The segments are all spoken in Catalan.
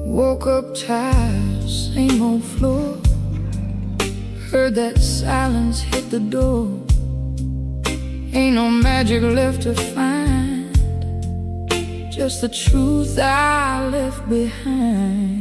Woke up tired, same old floor. Heard that silence hit the door. Ain't no magic left to find, just the truth I left behind.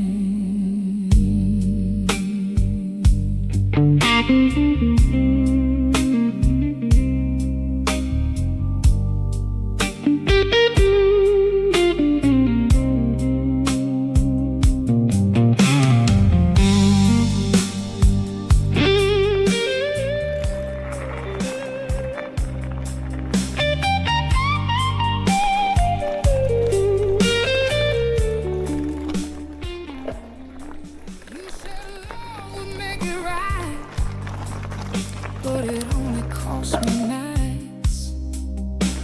But it only cost me nights.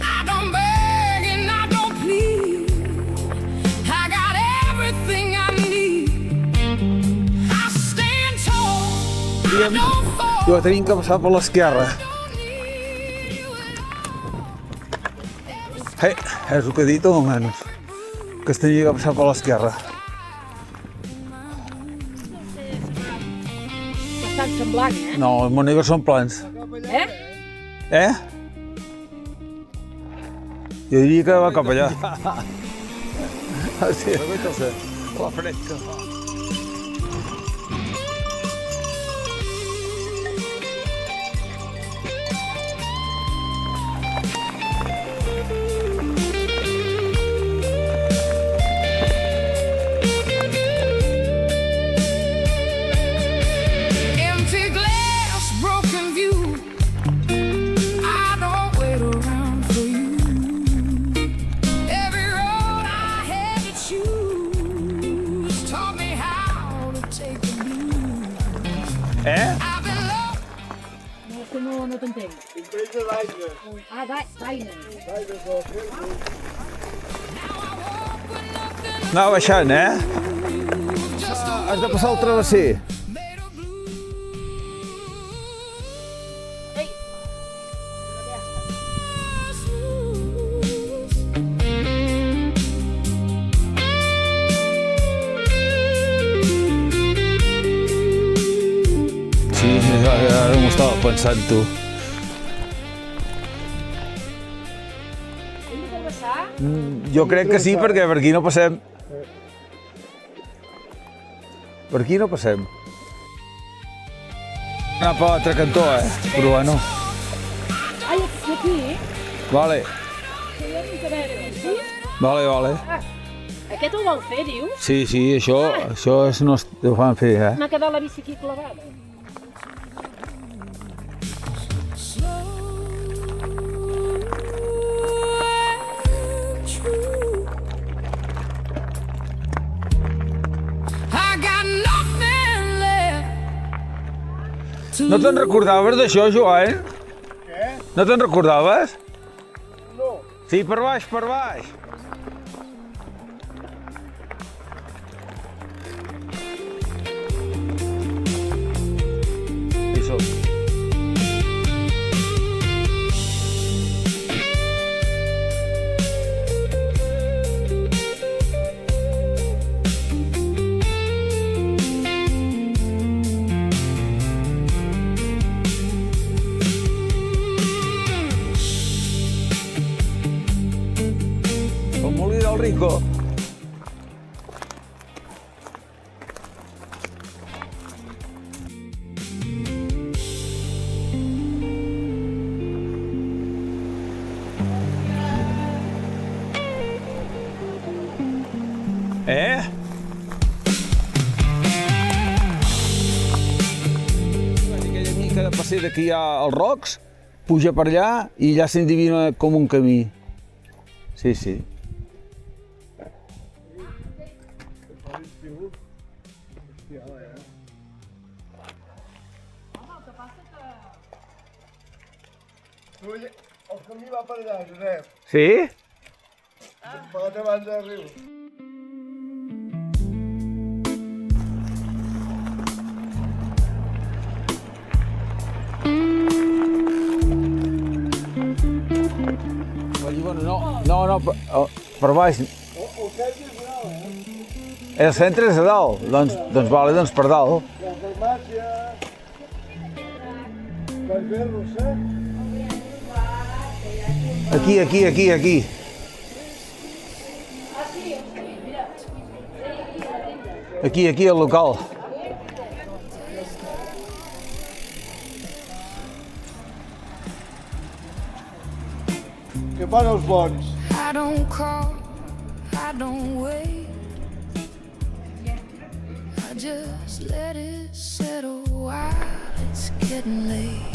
I don't beg and I don't plead. I got everything I need. I stand tall, I don't fall. Jo tenim que passar per l'esquerra. És el que he dit, o almenys, que es tenia que passar per l'esquerra. Estan semblant, No, els monegos són plans. Eh? Jo diria que va cap allà. Sí, la fresca. Empty glass, broken view. I don't wait around for you. Every road I had to choose taught me how to take the blues. I've been low. No t'entenc. Ah, d'aina. Anava baixant, Has de passar el travesser. Sí, ara m'ho estava pensant, tu. Hem de travessar? Jo crec que sí, perquè per aquí no passem. Per aquí no passem. Anar per l'altre cantó, però bueno. Ai, aquí? Vale, Sí, a veure, sí? vale. Aquest el vol fer, dius? Sí, això és no ho fan fer, M'ha quedat la bici aquí clavada. I got nothing left to No te'n recordaves d'això, Joan? Què? No te'n recordaves? No. Sí, per baix, per baix. Hi som. El molí del Rico. Aquella mica de passer d'aquí als Rocs, puja per allà i allà s'endivina com un camí. Sí. El camí va per allà, Josep. Sí? Per l'altra banda del riu. No, per baix. El centre és a dalt, doncs vale, doncs per dalt. La farmàcia... Per fer-los, Aquí. Aquí, al local. Què fan els bons? I don't call, I don't wait. I just let it settle while it's getting late.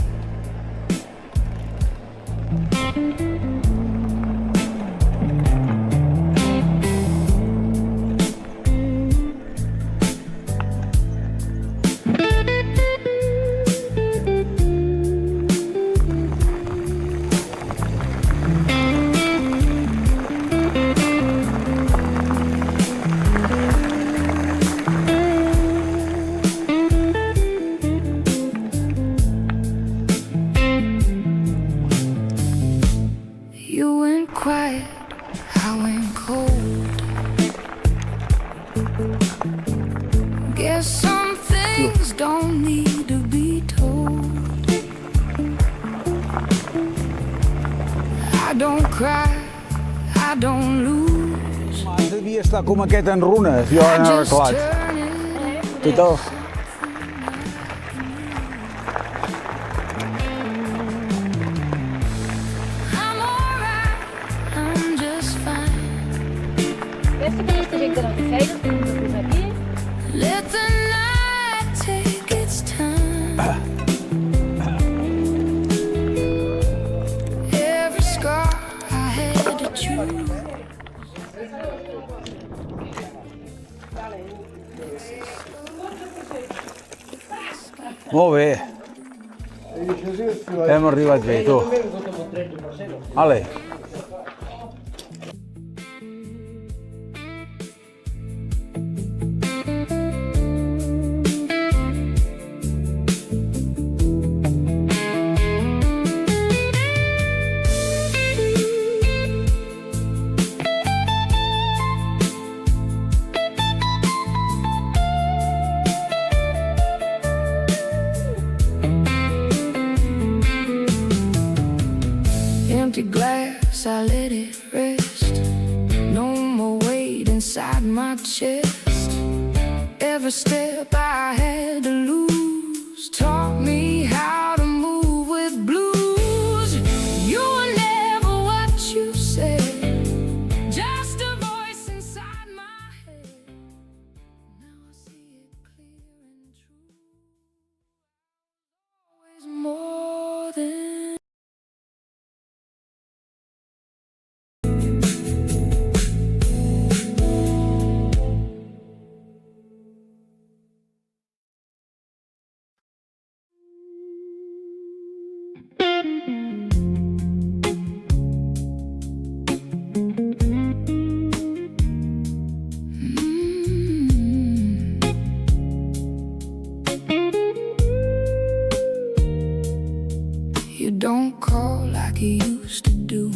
You went quiet, I went cold. Guess some things don't need to be told. I don't cry, I don't lose. Devia estar com aquest en runes, jo I en just arreglat. turn it. Total. I'm alright, I'm just fine. Pensa que aquesta gent que no té feina, que no té aquí. Let the night take its time. Every scar I had to choose. Molt bé, I això sí que és hem arribat bé, tu. Ale. Empty glass, I let it rest. No more weight inside my chest. Every step I had to lose taught me how to move with blues. You were never what you said, just a voice inside my head. Now I see it clear and true. Always more than You don't call like you used to do.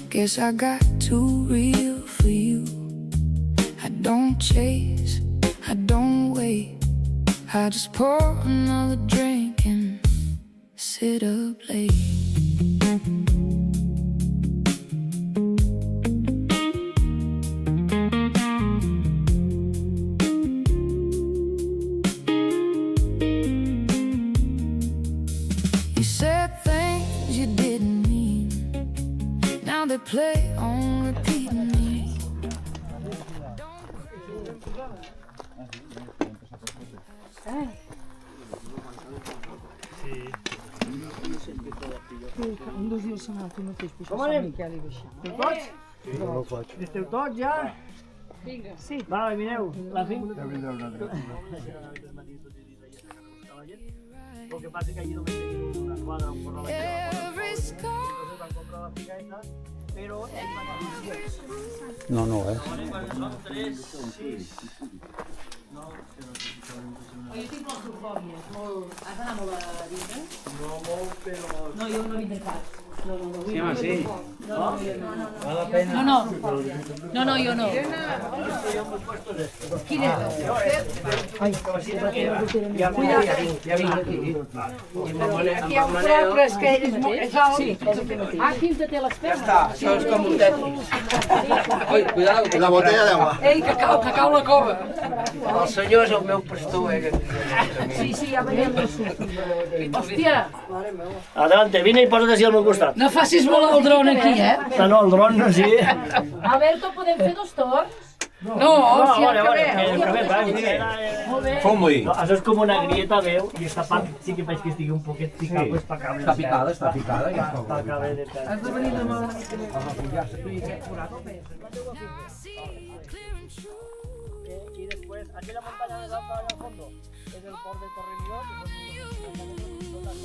Guess I got too real for you. I don't chase, I don't wait. I just pour another drink and sit up late. You said things you didn't mean. Now they play on repeat me. Un dos dies s'ha anat un mateix, però Com això anem? Miquel i baixar. Esteu tots? Sí, no ho faig. Esteu tots ja? Sí. Vale, mireu, la finca. El que passa que allí només tenim una quadra, un corral. Every scar. van comprar la figueta, però ells van a dir No, no, són 3, 6... Jo tinc claustrofòbia, has d'anar molt a dintre? No molt, però... No, jo no vindré pas. No, Sí, home, sí. no, Val la pena. no, jo no. Quin és? Ja vinc aquí. Aquí hi ha un prop, però és que ell és alt. Ah, fins a té les pernes. Això és com un tetris. Ui, cuidado. La botella d'aigua. Ei, que cau la cova. El senyor és el meu pastor, Sí, ja veiem el suc. Hòstia, Adelante, vine i posa't així al meu costat. No facis volar el dron aquí, No, el dron no, sí. Alberto, podem fer 2 torns? No, si acabem. Molt bé. Fum-hi. Això és com una grieta, veu, i aquesta part sí que veig que estigui un poquet picat, pues, per cabre. Està picada, ja està. Per cabre de pèl. Has de venir demà una mica més. Y después, aquella montaña de dalt allá al fondo, es el port de Torremolió, que son las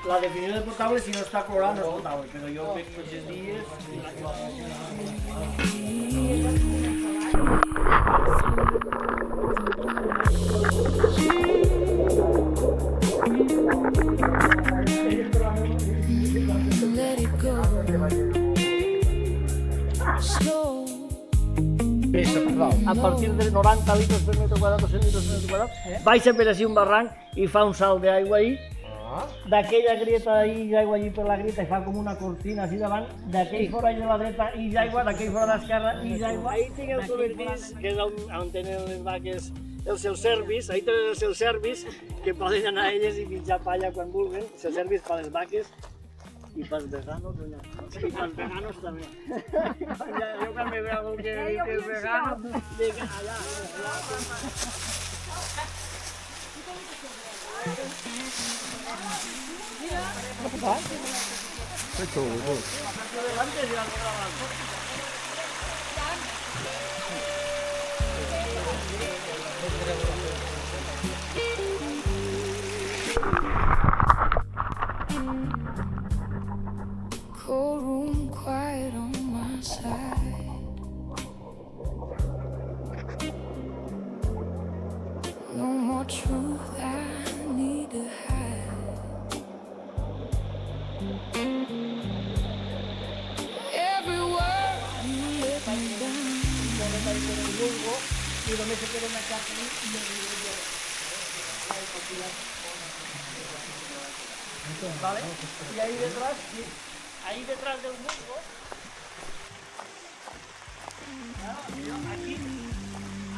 la definició de potable, si no està clorat, no és potable, però jo veig tots els dies... Let it go. Slow. A partir de 90 litres per metre quadrat o 100 litres per metre quadrat, baixa per així un barranc i fa un salt d'aigua ahí, d'aquella grieta ahí, aigua allí per la grieta i fa com una cortina així davant, d'aquell fora de la dreta i aigua, d'aquell fora de l'esquerra i aigua. Ahí tinc el cobertís, que és on tenen les vaques els seus servis, ahí tenen els seus servis, que poden anar a elles i pitjar palla quan vulguin, els seus servis per les vaques i pels veganos, i pels veganos també. Jo quan me veu algú que és vegano, dic allà. Cold room, quiet on my side. No more truth I need to hide. Every word you let me down. I només se queda una carta i ¿vale? Y ahí detrás del musgo,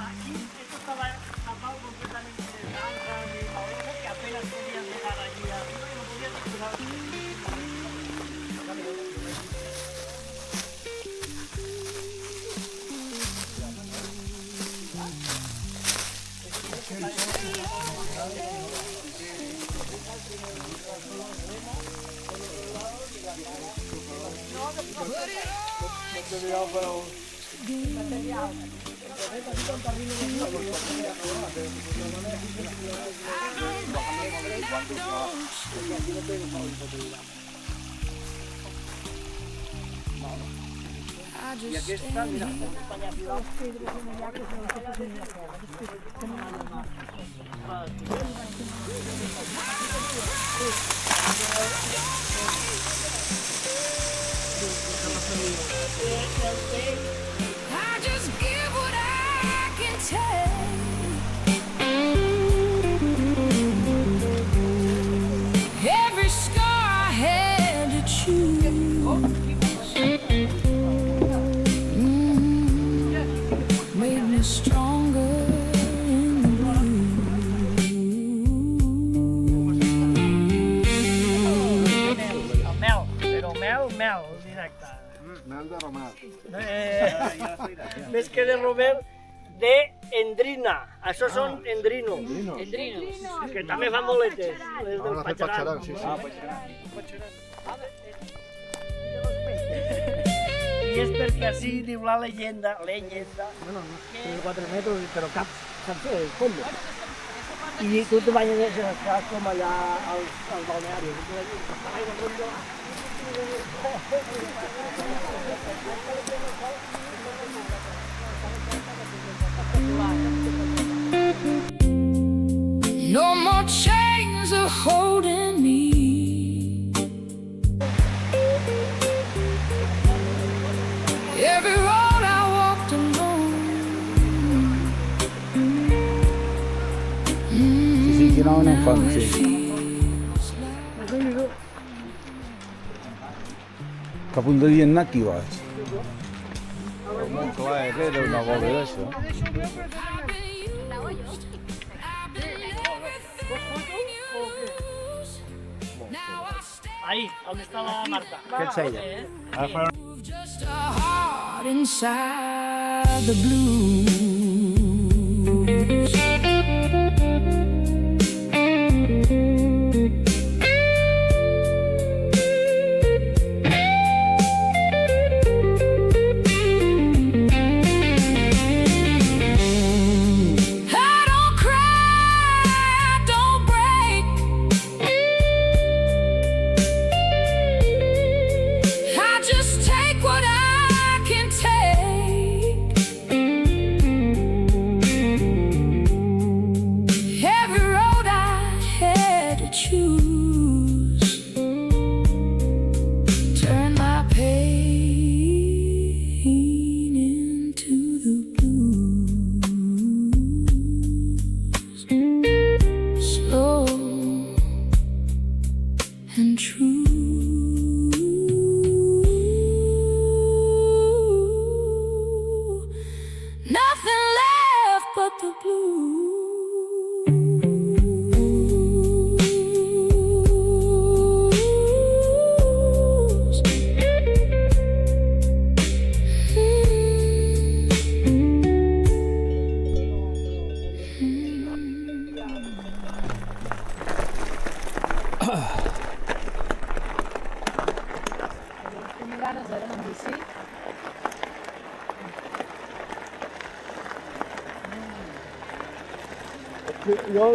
aquí esto estaba tapado completamente de zanjas y maurones que apenas podían llegar allí arriba y no podían cruzar. I aquesta, mira, I just give what I can take. Every scar I had to choose. Made me stronger in the blue. Mel, directe. Mel de Romà. Més que de Robert, d'endrina. Això són endrinos, Endrinos. que també fan boletes. Les del Patxaran, Patxaran. sí, sí. I és perquè així diu la llegenda, bueno, no sé, 3 o 4 metres, però cap, saps què? El fondo. I tu te banyes com allà als balnearis. No more chains are holding me. Every road I walked alone. Sí, que no en fan, sí. Cap un dia anar aquí vaig. Però molt clar, era una bola d'això. Ahí, on està la Marta. Què ets ella? Just a heart inside the blues. I don't cry, don't break. I just take what I can take. Every road I had to choose, turn my pain into the blues. Slow and true. Nothing left but the blues. Tinc ganes d'anar amb bici. Jo ho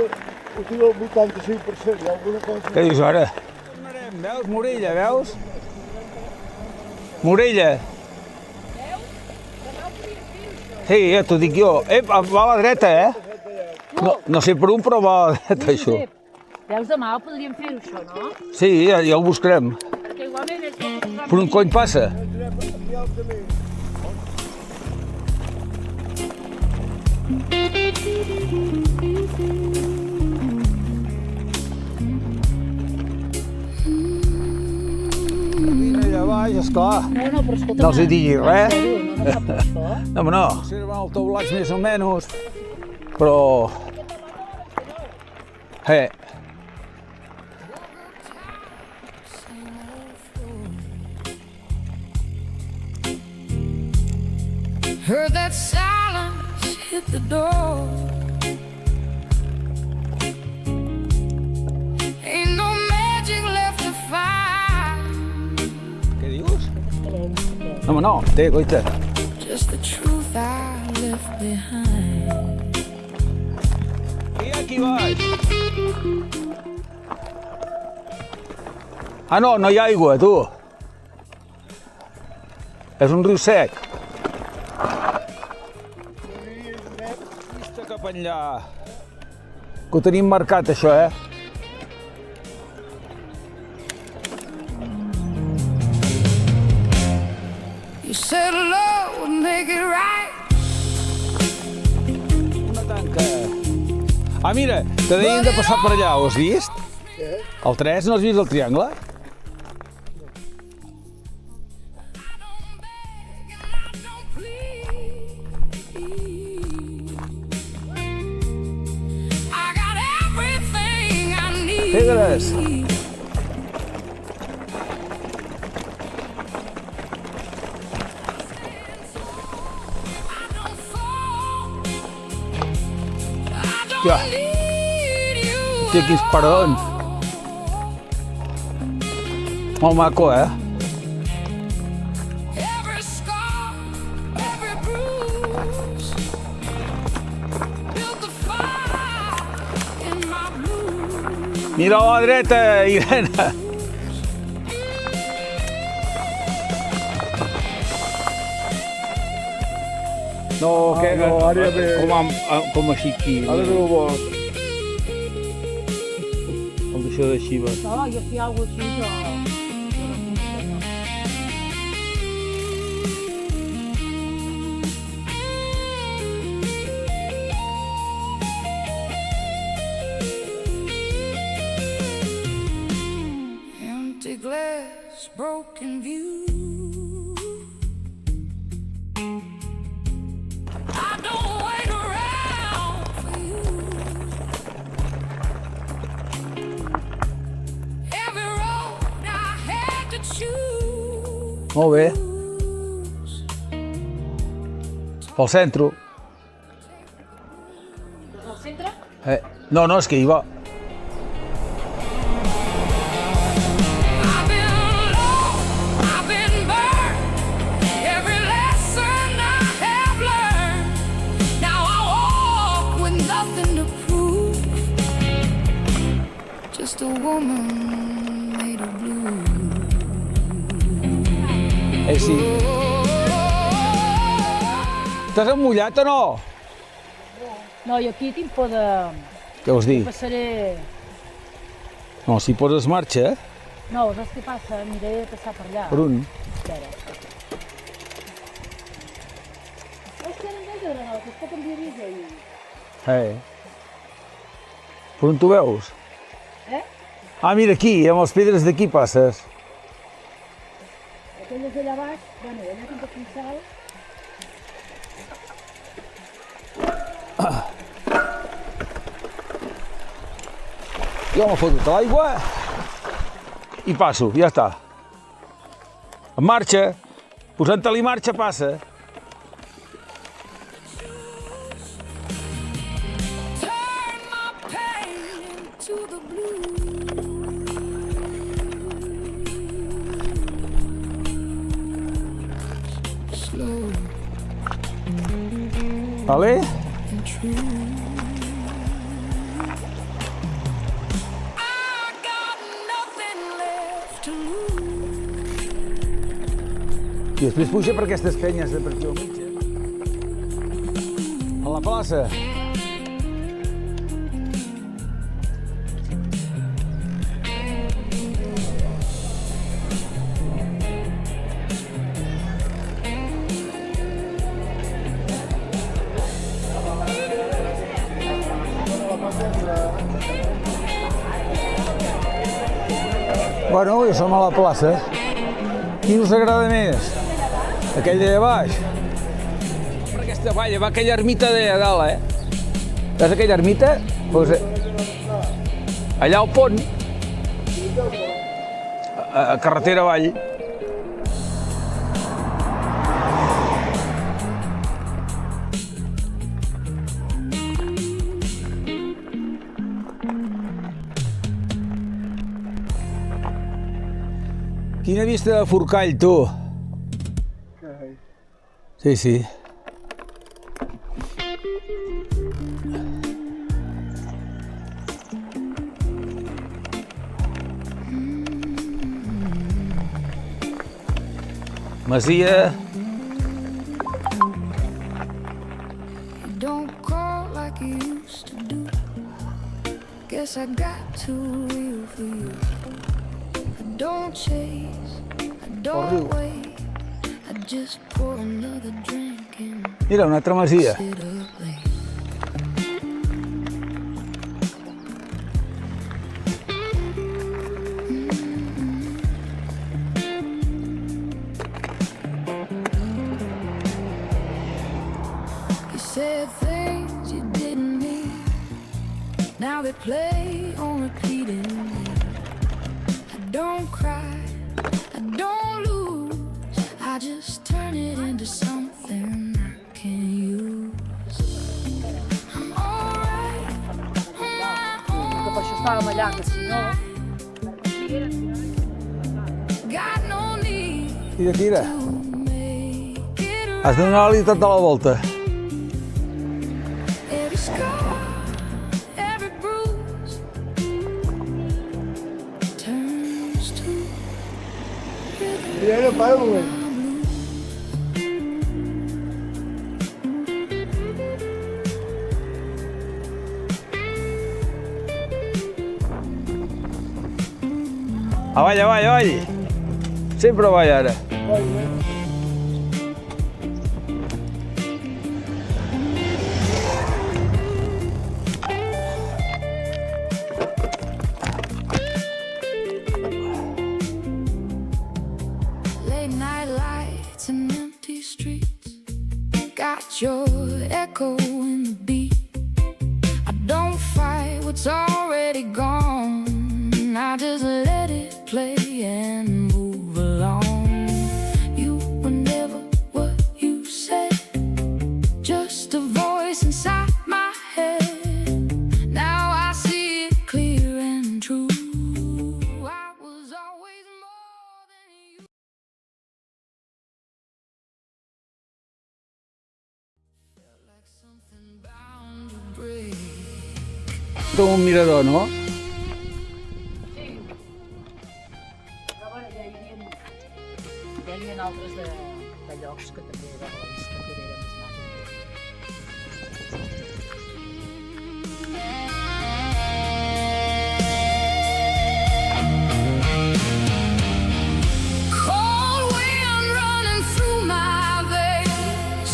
tinc al 85%, hi ha alguna cosa... Què dius ara? Veus, Morella, veus? Morella. Sí, ja t'ho dic jo. Va a la dreta, eh? No sé per on, però va a la dreta, això. Veus, demà podríem fer-ho, això, no? Sí, ja ho buscarem. Perquè igualment és... Per un cony passa? Vine allà baix, esclar. No, però escolta... No els hi diguis res. No fa por, això. No, home, no. Observen el teulat més o menys, però... Heard that silence hit the door. Ain't no magic left to find. Què dius? No, home, no. Té, goita. Just the truth I left behind. I aquí baix. Ah, no, no hi ha aigua, tu. És un riu sec. Vista cap enllà. Que ho tenim marcat, això, eh? You said love would make it right. Una tanca. Ah, mira, te deien de passar per allà, ho has vist? Què? El 3, no has vist el triangle? I got everything I need. Pedres. I don't fall Hòstia, hòstia, quins parons. Molt maco, eh? Every scar, every bruise built the fire in my blues. Mira a la dreta, Irene. No, que no, ara bé. com així aquí. Ara no ho vols. El d'això de Xiva. No, jo si hi ha alguna cosa així, Empty glass, broken view. I don't wait around for you. Every road I had to choose. Molt bé. Pel centre. al centre. No, no, és que hi va. I've been lost, I've been burned. Every lesson I have learned. Now I walk with nothing to prove. Just a woman made of blue. Sí. T'has emmullat o no? No, jo aquí tinc por de... Què vols dir? Passaré... No, si poses marxa, eh? No, saps què passa? Aniré a passar per allà. Per un. Espera. Hòstia, no em veig no, que es pot enviar ahir. Per on tu veus? Eh? Ah, mira aquí, amb els pedres d'aquí passes. Aquelles d'allà baix, bueno, allà tinc que pensar... Jo me foto a l'aigua i passo, ja està. En marxa, posant-te-li marxa passa. Turn my pain into the blue. Slow Vale? and true. I got nothing left to lose. I després puja per aquestes penyes de per aquí al mig. A la plaça. Bueno, ja som a la plaça. Qui us agrada més? Aquell d'allà baix? Per aquesta vall, va aquella ermita d'allà dalt, eh? Veus aquella ermita? Pues, allà al pont, a carretera avall. Quina vista de Forcall, tu! Sí, sí. Masia. Don't call like you used to do. Guess I got too real for you. I don't chase, I don't wait. I just pour another drink and Mira, una altra masia. sit up late. You said things you didn't mean. Now they play on repeat in me. I don't cry, I don't lose. I just turn it into something I can use. I'm alright, estàvem allà, que si no... Got no need Tira, tira. to make it Has de donar-li tota la volta. every scar, every bruise turns to Mira, no, para un moment. Avall, avall, avall. Sempre avall, ara. late night lights and empty streets. Got your echo in the beat. I don't fight what's already gone. I just let it play and move along. You were never what you said, just a voice inside my head. Now I see it clear and true. I was always more than you. Felt like something bound to break. Té un mirador, no? Ja hi havia altres de llocs que també de la vista que eren més maques. Cold wind running through my veins,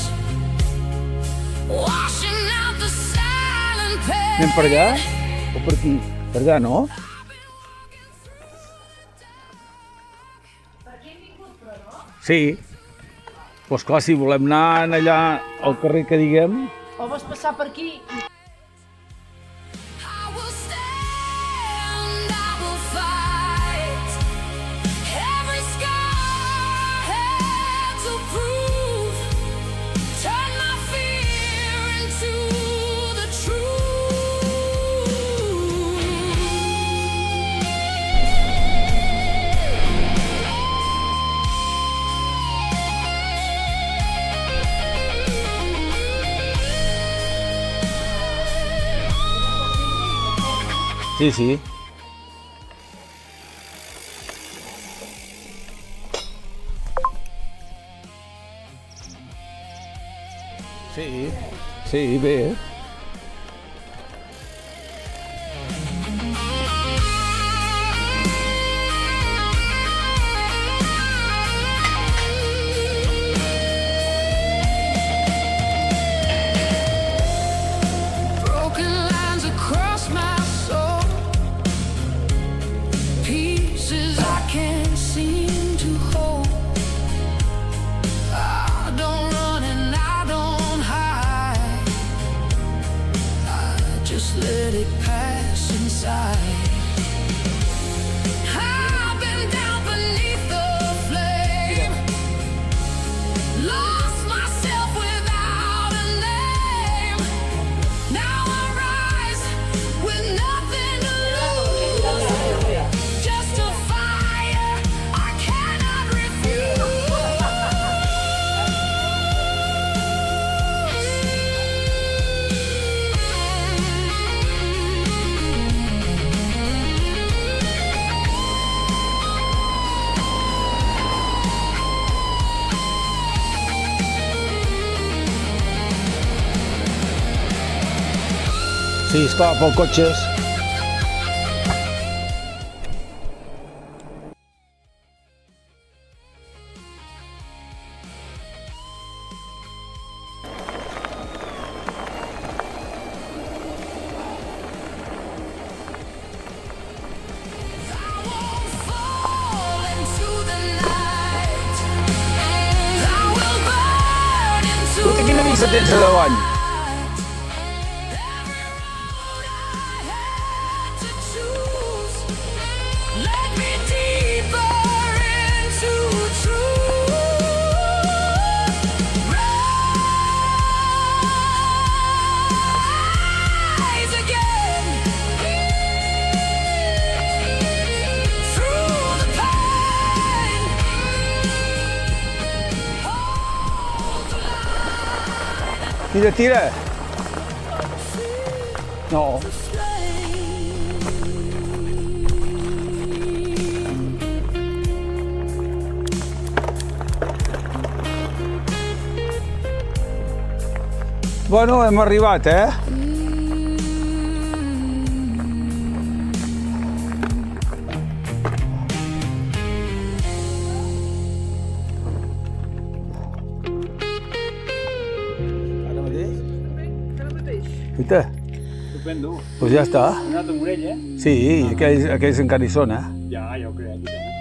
washing out the silent pain. Anem per allà? O per aquí? Per allà, no? Sí. Doncs clar, si volem anar allà al carrer que diguem... O vas passar per aquí? I will stand, I will fight. Every scar had to prove. Turn my fear into the truth. Sí, sí. Sí, sí, bé. Broken lines across my soul, pieces I can't seem to hold. I don't run and I don't hide. I just let it pass inside. I've been down beneath the flame, lost myself without a name. Now I rise with nothing to lose, just a fire I cannot refuse. Sí, esclar, pel cotxes. I won't fall into the night. I will burn into Escolta, quina vista tens a davant? Let me deeper into truth. Rise again. Mira, tira. No. Bueno, hem arribat, eh? Ara mateix? Guaita, Estupendo. doncs ja està. Hem anat a Morella, eh? Sí, aquells encara hi són, eh? Ja ho crec, aquí també.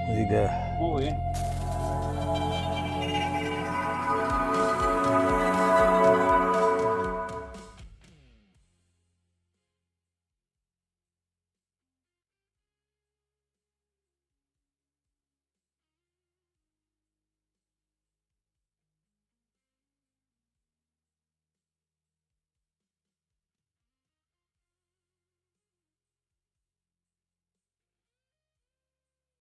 Vull dir que... Molt bé.